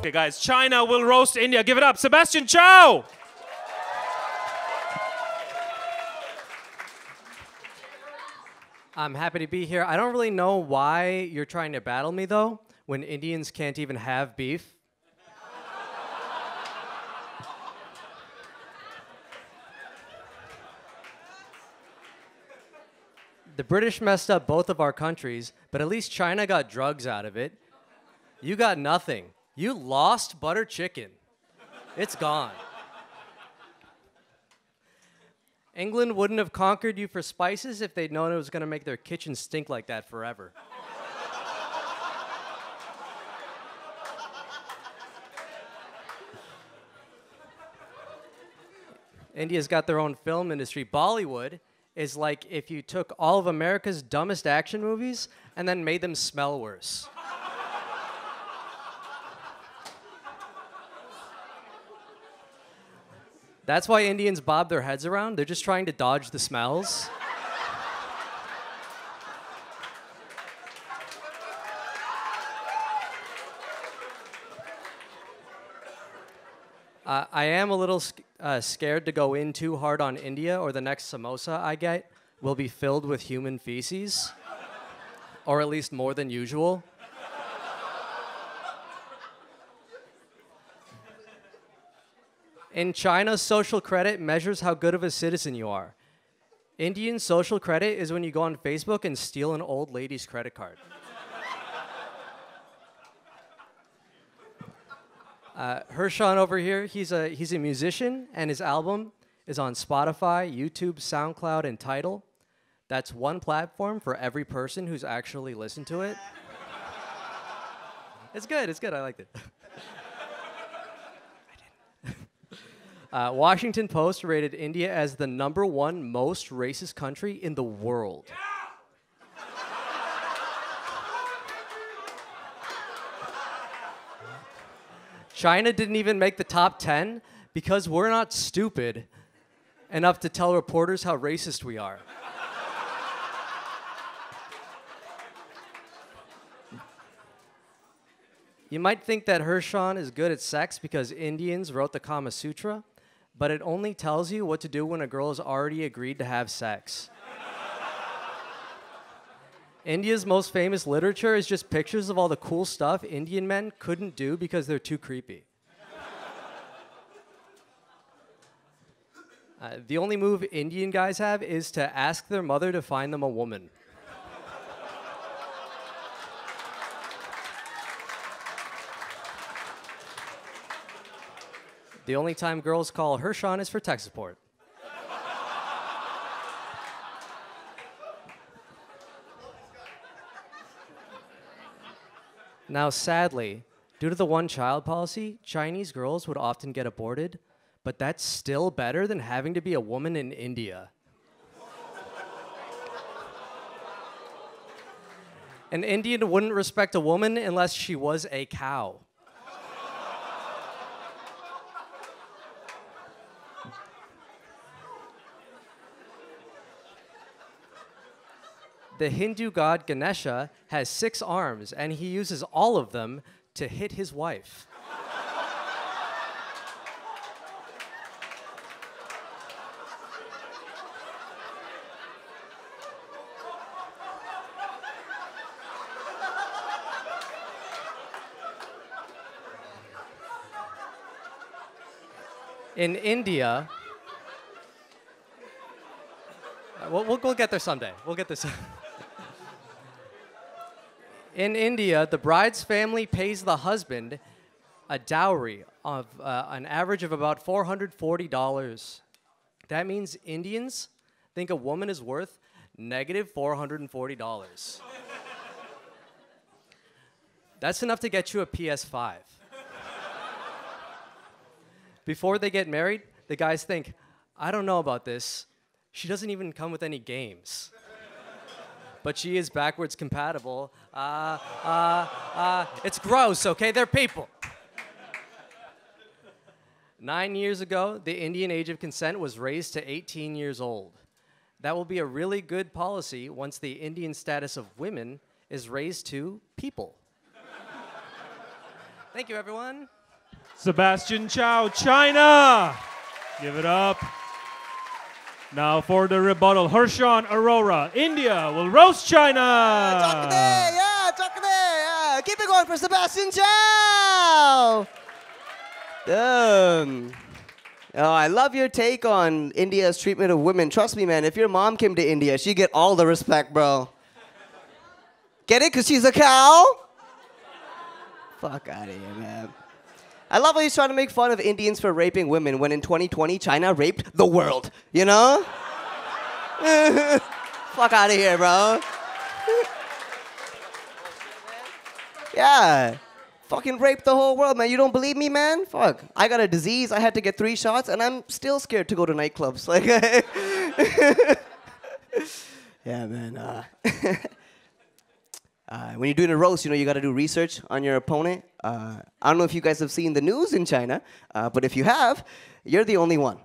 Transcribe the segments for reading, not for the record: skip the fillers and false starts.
Okay, guys, China will roast India. Give it up. Sebastian, Chow! I'm happy to be here. I don't really know why you're trying to battle me, though, when Indians can't even have beef. The British messed up both of our countries, but at least China got drugs out of it. You got nothing. You lost butter chicken. It's gone. England wouldn't have conquered you for spices if they'd known it was going to make their kitchen stink like that forever. India's got their own film industry. Bollywood is like if you took all of America's dumbest action movies and then made them smell worse. That's why Indians bob their heads around. They're just trying to dodge the smells. I am a little scared to go in too hard on India, or the next samosa I get will be filled with human feces, or at least more than usual. In China, social credit measures how good of a citizen you are. Indian social credit is when you go on Facebook and steal an old lady's credit card. Hershawn over here, he's a musician, and his album is on Spotify, YouTube, SoundCloud, and Tidal. That's one platform for every person who's actually listened to it. It's good, I liked it. Washington Post rated India as the #1 most racist country in the world. Yeah! China didn't even make the top 10 because we're not stupid enough to tell reporters how racist we are. You might think that Hershawn is good at sex because Indians wrote the Kama Sutra, but it only tells you what to do when a girl has already agreed to have sex. India's most famous literature is just pictures of all the cool stuff Indian men couldn't do because they're too creepy. The only move Indian guys have is to ask their mother to find them a woman. The only time girls call Hershawn is for tech support. Now, sadly, due to the one-child policy, Chinese girls would often get aborted, but that's still better than having to be a woman in India. An Indian wouldn't respect a woman unless she was a cow. The Hindu god Ganesha has 6 arms, and he uses all of them to hit his wife. In India, we'll get there someday. We'll get this. In India, the bride's family pays the husband a dowry of an average of about $440. That means Indians think a woman is worth negative $440. That's enough to get you a PS5. Before they get married, the guys think, I don't know about this. She doesn't even come with any games. But she is backwards compatible. It's gross, okay? They're people. 9 years ago, the Indian age of consent was raised to 18 years old. That will be a really good policy once the Indian status of women is raised to people. Thank you, everyone. Sebastian Chow, China. Give it up. Now for the rebuttal, Hershawn, Arora, India will roast China. Yeah. Keep it going for Sebastian Chow. Oh, I love your take on India's treatment of women. Trust me, man, if your mom came to India, she'd get all the respect, bro. Get it? Because she's a cow? Fuck out of here, man. I love how he's trying to make fun of Indians for raping women when in 2020, China raped the world. You know? Fuck out of here, bro. Yeah. Fucking raped the whole world, man. You don't believe me, man? Fuck. I got a disease. I had to get 3 shots, and I'm still scared to go to nightclubs. Like, yeah, man. When you're doing a roast, you know, you got to do research on your opponent. I don't know if you guys have seen the news in China, but if you have, you're the only one.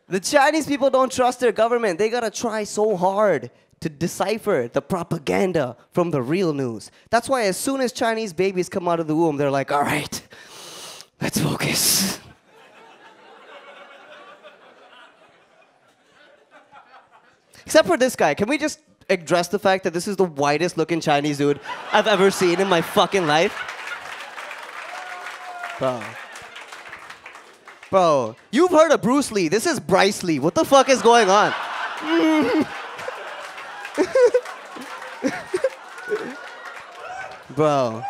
The Chinese people don't trust their government. They got to try so hard to decipher the propaganda from the real news. That's why as soon as Chinese babies come out of the womb, they're like, all right, let's focus. Except for this guy. Can we just address the fact that this is the whitest looking Chinese dude I've ever seen in my fucking life? Bro, you've heard of Bruce Lee. This is Bryce Lee. What the fuck is going on? Bro.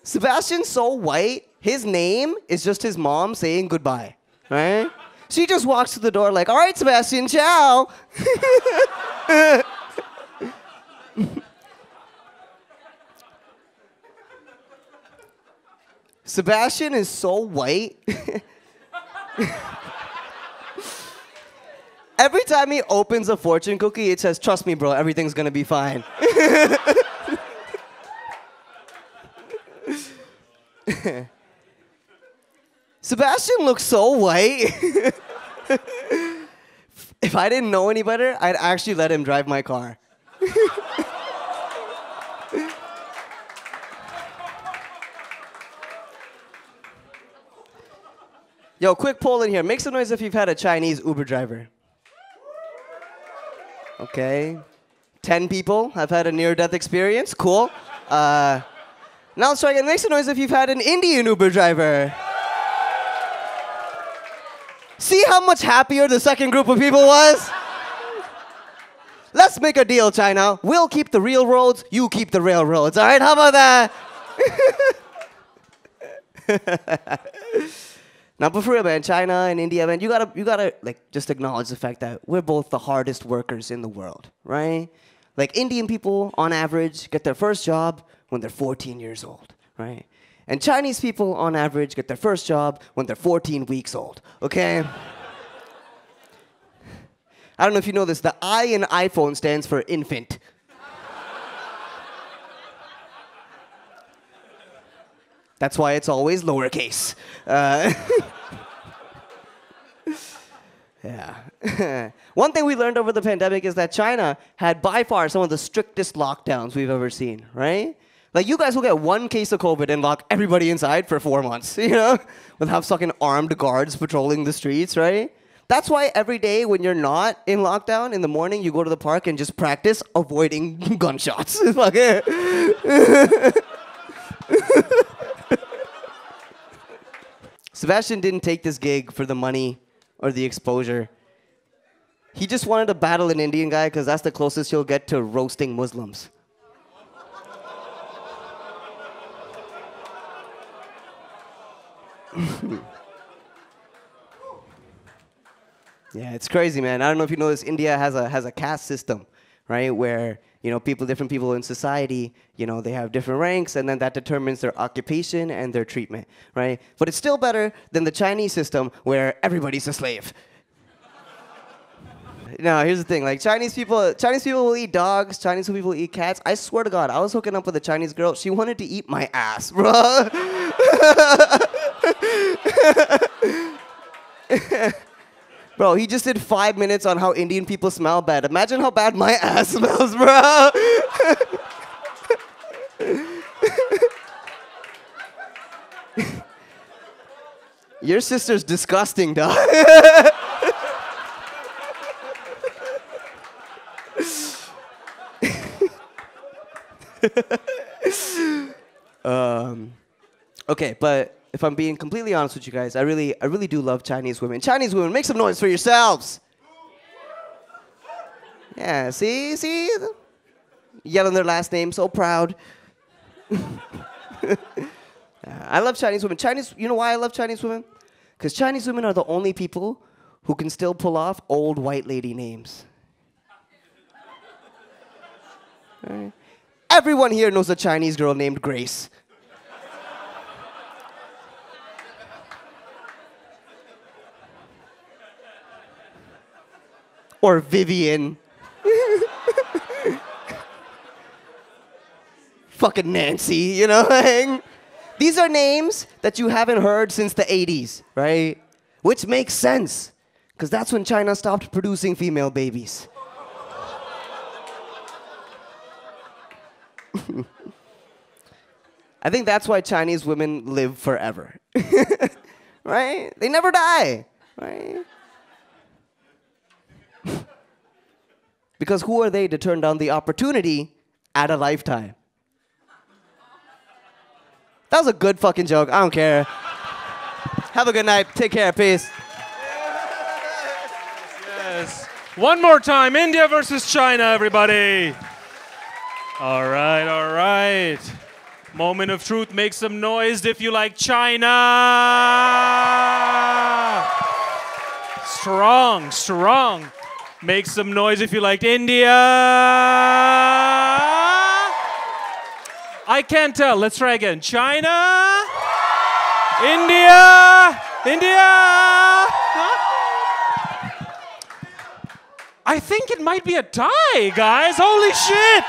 Sebastian's so white, his name is just his mom saying goodbye. Right? She just walks to the door like, all right, Sebastian, ciao. Sebastian is so white. Every time he opens a fortune cookie, it says, trust me, bro, everything's gonna be fine. Sebastian looks so white. If I didn't know any better, I'd actually let him drive my car. Yo, quick poll in here. Make some noise if you've had a Chinese Uber driver. Okay. 10 people have had a near-death experience. Cool. Now let's try again. Make some noise if you've had an Indian Uber driver. See how much happier the second group of people was? Let's make a deal, China. We'll keep the real roads, you keep the railroads. All right, how about that? Now, but for real, man, China and India, man, you gotta like just acknowledge the fact that we're both the hardest workers in the world, right? Like Indian people, on average, get their first job when they're 14 years old, right? And Chinese people, on average, get their first job when they're 14 weeks old, okay? I don't know if you know this, the I in iPhone stands for infant. That's why it's always lowercase. Yeah. One thing we learned over the pandemic is that China had by far some of the strictest lockdowns we've ever seen, right? Like, you guys will get 1 case of COVID and lock everybody inside for 4 months, you know? With have fucking armed guards patrolling the streets, right? That's why every day when you're not in lockdown, in the morning, you go to the park and just practice avoiding gunshots. Sebastian didn't take this gig for the money or the exposure. He just wanted to battle an Indian guy because that's the closest he'll get to roasting Muslims. Yeah, it's crazy, man. I don't know if you know this. India has a caste system, right? Where, you know, different people in society, you know, they have different ranks, and then that determines their occupation and their treatment, right? But it's still better than the Chinese system where everybody's a slave. No, here's the thing. Like, Chinese people will eat dogs. Chinese people eat cats. I swear to God, I was hooking up with a Chinese girl. She wanted to eat my ass, bro. Bro, he just did 5 minutes on how Indian people smell bad. Imagine how bad my ass smells, bro. Your sister's disgusting, dog. Okay, but if I'm being completely honest with you guys, I really do love Chinese women. Chinese women, make some noise for yourselves. Yeah, see? Yelling their last name, so proud. I love Chinese women. You know why I love Chinese women? Because Chinese women are the only people who can still pull off old white lady names. Right. Everyone here knows a Chinese girl named Grace. Or Vivian. Fucking Nancy, you know? These are names that you haven't heard since the 80s, right? Which makes sense, because that's when China stopped producing female babies. I think that's why Chinese women live forever. Right? They never die, right? Because who are they to turn down the opportunity at a lifetime? That was a good fucking joke. I don't care. Have a good night. Take care. Peace. Yes. One more time. India versus China, everybody. All right. Moment of truth. Make some noise if you like China. Strong. Make some noise if you liked India. I can't tell. Let's try again. China. India. I think it might be a tie, guys. Holy shit.